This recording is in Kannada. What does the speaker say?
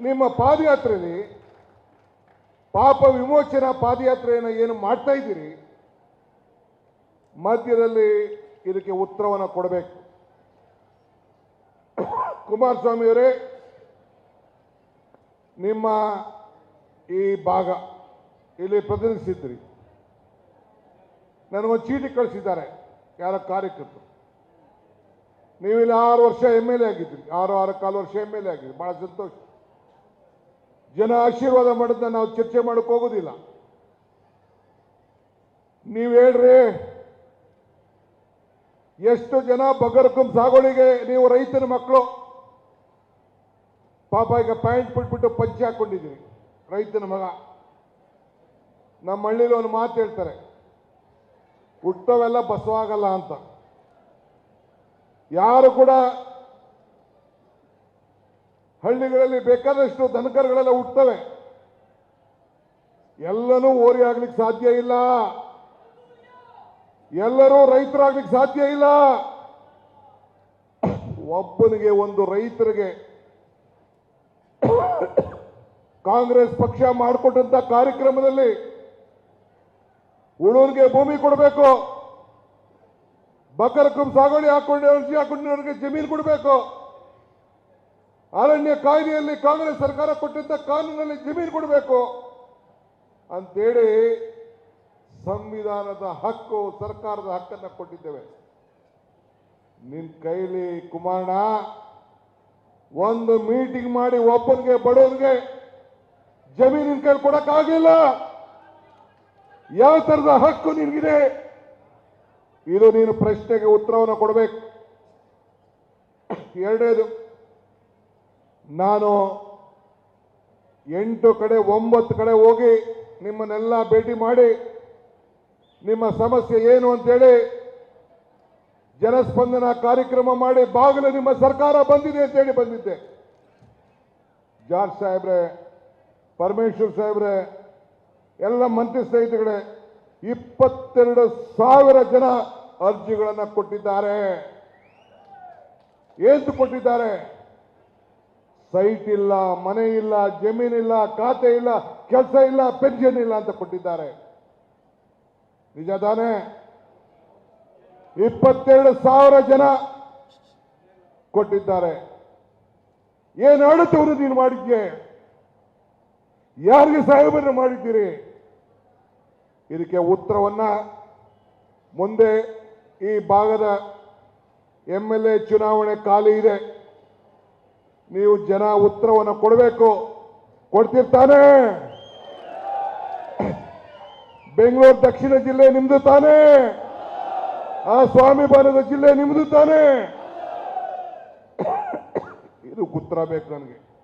ನಿಮ್ಮ ಪಾದಯಾತ್ರೆಯಲ್ಲಿ ಪಾಪ ವಿಮೋಚನಾ ಪಾದಯಾತ್ರೆಯನ್ನು ಏನು ಮಾಡ್ತಾ ಇದ್ದೀರಿ, ಮಧ್ಯದಲ್ಲಿ ಇದಕ್ಕೆ ಉತ್ತರವನ್ನು ಕೊಡಬೇಕು. ಕುಮಾರಸ್ವಾಮಿ ಅವರೇ, ನಿಮ್ಮ ಈ ಭಾಗ ಇಲ್ಲಿ ಪ್ರತಿನಿಧಿಸಿದ್ರಿ, ನನಗೊಂದು ಚೀಟಿ ಕಳಿಸಿದ್ದಾರೆ ಯಾರ ಕಾರ್ಯಕರ್ತರು. ನೀವಿಲ್ಲಿ 6 ವರ್ಷ MLA ಆಗಿದ್ರಿ, 6.25 ವರ್ಷ MLA ಆಗಿದ್ರಿ, ಬಹಳ ಸಂತೋಷ. ಜನ ಆಶೀರ್ವಾದ ಮಾಡೋದನ್ನ ನಾವು ಚರ್ಚೆ ಮಾಡಕ್ಕೆ ಹೋಗೋದಿಲ್ಲ. ನೀವು ಹೇಳ್ರಿ, ಎಷ್ಟು ಜನ ಬಗರ್ಕುಂ ಸಾಗೋಳಿಗೆ ನೀವು ರೈತನ ಮಕ್ಕಳು ಪಾಪ ಈಗ ಪ್ಯಾಂಟ್ ಬಿಟ್ಬಿಟ್ಟು ಪಂಚೆ ಹಾಕೊಂಡಿದ್ದೀರಿ, ರೈತನ ಮಗ. ನಮ್ಮ ಹಳ್ಳಿಲಿ ಒಂದು ಮಾತು ಹೇಳ್ತಾರೆ, ಹುಟ್ಟವೆಲ್ಲ ಬಸವಾಗಲ್ಲ ಅಂತ. ಯಾರು ಕೂಡ ಹಳ್ಳಿಗಳಲ್ಲಿ ಬೇಕಾದಷ್ಟು ದನಕರುಗಳೆಲ್ಲ ಹುಟ್ಟವೆ, ಎಲ್ಲನೂ ಓರಿ ಆಗ್ಲಿಕ್ಕೆ ಸಾಧ್ಯ ಇಲ್ಲ, ಎಲ್ಲರೂ ರೈತರಾಗ್ಲಿಕ್ಕೆ ಸಾಧ್ಯ ಇಲ್ಲ. ಒಬ್ಬನಿಗೆ ಒಂದು ರೈತರಿಗೆ ಕಾಂಗ್ರೆಸ್ ಪಕ್ಷ ಮಾಡಿಕೊಟ್ಟಂತ ಕಾರ್ಯಕ್ರಮದಲ್ಲಿ ಉಳೂರಿಗೆ ಭೂಮಿ ಕೊಡಬೇಕು, ಬಕರಕಂ ಸಾಗುವಳಿ ಹಾಕೊಂಡಿರೋರಿಗೆ ಜಮೀನು ಕೊಡಬೇಕು, ಅರಣ್ಯ ಕಾಯ್ದೆಯಲ್ಲಿ ಕಾಂಗ್ರೆಸ್ ಸರ್ಕಾರ ಕೊಟ್ಟಂತ ಕಾನೂನಲ್ಲಿ ಜಮೀನು ಕೊಡಬೇಕು ಅಂತೇಳಿ ಸಂವಿಧಾನದ ಹಕ್ಕು, ಸರ್ಕಾರದ ಹಕ್ಕನ್ನು ಕೊಟ್ಟಿದ್ದೇವೆ. ನಿನ್ ಕೈಲಿ ಕುಮಾರಣ್ಣ ಒಂದು ಮೀಟಿಂಗ್ ಮಾಡಿ ಒಬ್ಬನಿಗೆ ಬಡವನಿಗೆ ಜಮೀನಿನ ಕೈಲಿ ಕೊಡಕ್ಕಾಗಿಲ್ಲ. ಯಾವ ತರದ ಹಕ್ಕು ನಿನಗಿದೆ? ಇದು ನೀನು ಪ್ರಶ್ನೆಗೆ ಉತ್ತರವನ್ನು ಕೊಡಬೇಕು. ಎರಡನೇದು, ನಾನು 8 ಕಡೆ 9 ಕಡೆ ಹೋಗಿ ನಿಮ್ಮನ್ನೆಲ್ಲ ಭೇಟಿ ಮಾಡಿ ನಿಮ್ಮ ಸಮಸ್ಯೆ ಏನು ಅಂತೇಳಿ ಜನಸ್ಪಂದನ ಕಾರ್ಯಕ್ರಮ ಮಾಡಿ ಬಾಗಿಲು ನಿಮ್ಮ ಸರ್ಕಾರ ಬಂದಿದೆ ಅಂತೇಳಿ ಬಂದಿದ್ದೆ. ಜಾರ್ಜ್ ಸಾಹೇಬ್ರೆ, ಪರಮೇಶ್ವರ್ ಸಾಹೇಬ್ರೆ, ಎಲ್ಲ ಮಂತ್ರಿ ಸ್ನೇಹಿತರುಗಳೇ, 22,000 ಜನ ಅರ್ಜಿಗಳನ್ನು ಕೊಟ್ಟಿದ್ದಾರೆ. ಏನು ಕೊಟ್ಟಿದ್ದಾರೆ? ಸೈಟ್ ಇಲ್ಲ, ಮನೆ ಇಲ್ಲ, ಜಮೀನಿಲ್ಲ, ಖಾತೆ ಇಲ್ಲ, ಕೆಲಸ ಇಲ್ಲ, ಪೆನ್ಷನ್ ಇಲ್ಲ ಅಂತ ಕೊಟ್ಟಿದ್ದಾರೆ. ನಿಜ ತಾನೇ? 22,000 ಜನ ಕೊಟ್ಟಿದ್ದಾರೆ. ಏನು ಆಡುತ್ತವರು ನೀನು ಮಾಡಿದ್ಯೆ? ಯಾರಿಗೆ ಸಹಾಯವನ್ನು ಮಾಡಿದ್ದೀರಿ? ಇದಕ್ಕೆ ಉತ್ತರವನ್ನ ಮುಂದೆ ಈ ಭಾಗದ MLA ಚುನಾವಣೆ ಖಾಲಿ ಇದೆ, ನೀವು ಜನ ಉತ್ತರವನ್ನು ಕೊಡಬೇಕು. ಕೊಡ್ತಿರ್ತಾನೆ? ಬೆಂಗಳೂರು ದಕ್ಷಿಣ ಜಿಲ್ಲೆ ನಿಮ್ದು ತಾನೇ? ಆ ಸ್ವಾಮಿ ಬಾರದ ಜಿಲ್ಲೆ ನಿಮ್ದು ತಾನೇ? ಇದು ಉತ್ತರ ಬೇಕು ನನಗೆ.